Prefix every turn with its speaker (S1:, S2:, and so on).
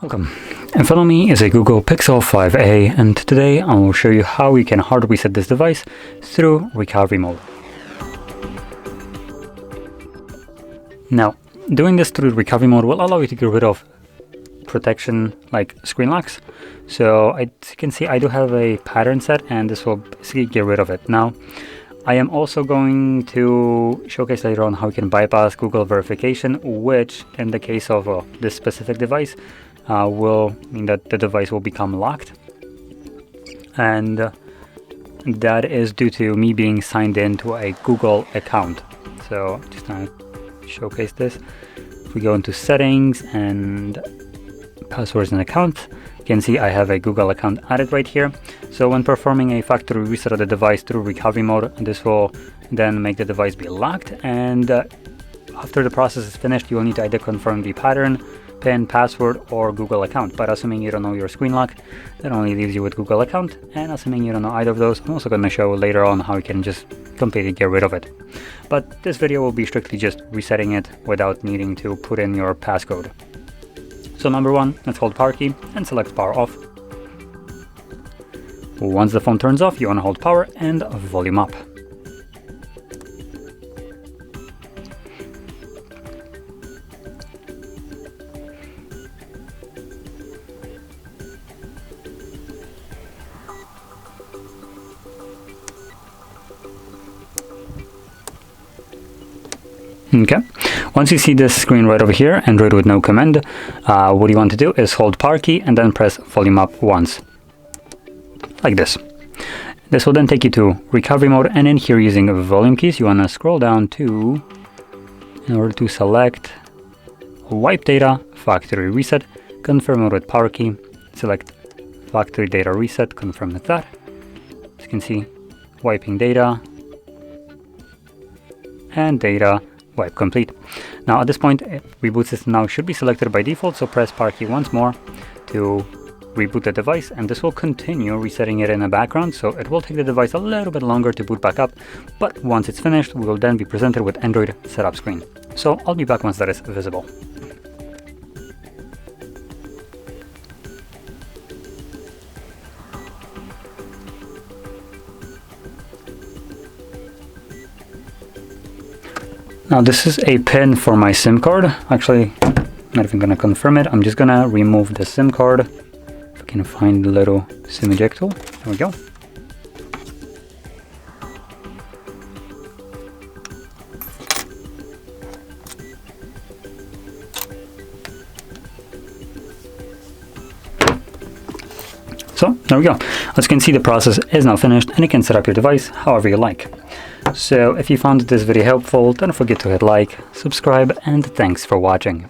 S1: Welcome. In front of me is a Google Pixel 5a, and today I will show you how you can hard reset this device through recovery mode. Now, doing this through recovery mode will allow you to get rid of protection like screen locks. So as you can see, I do have a pattern set, and this will basically get rid of it. Now, I am also going to showcase later on how you can bypass Google verification, which in the case of this specific device will mean that the device will become locked, and that is due to me being signed into a Google account. So just gonna showcase this. If we go into settings and passwords and accounts, you can see I have a Google account added right here. So when performing a factory reset of the device through recovery mode, this will then make the device be locked, and after the process is finished, you will need to either confirm the pattern, PIN, password, or Google account. But assuming you don't know your screen lock, that only leaves you with Google account, and assuming you don't know either of those, I'm also going to show later on how you can just completely get rid of it. But this video will be strictly just resetting it without needing to put in your passcode. So number one, let's hold power key and select power off. Once the phone turns off, you want to hold power and volume up. Okay, once you see this screen right over here, Android with no command, what you want to do is hold power key and then press volume up once, like this. This will then take you to recovery mode, and in here, using volume keys, you want to scroll down to, in order to select wipe data, factory reset, confirm it with power key, select factory data reset, confirm with that. As you can see, wiping data and data wipe complete. Now at this point, reboot system now should be selected by default, so press power key once more to reboot the device, and this will continue resetting it in the background, so it will take the device a little bit longer to boot back up, but once it's finished, we will then be presented with Android setup screen. So I'll be back once that is visible. Now this is a pin for my SIM card. Actually, not even gonna confirm it. I'm just gonna remove the SIM card. If I can find the little SIM eject tool. There we go. So there we go. As you can see, the process is now finished, and you can set up your device however you like. So if you found this video helpful, don't forget to hit like, subscribe, and thanks for watching.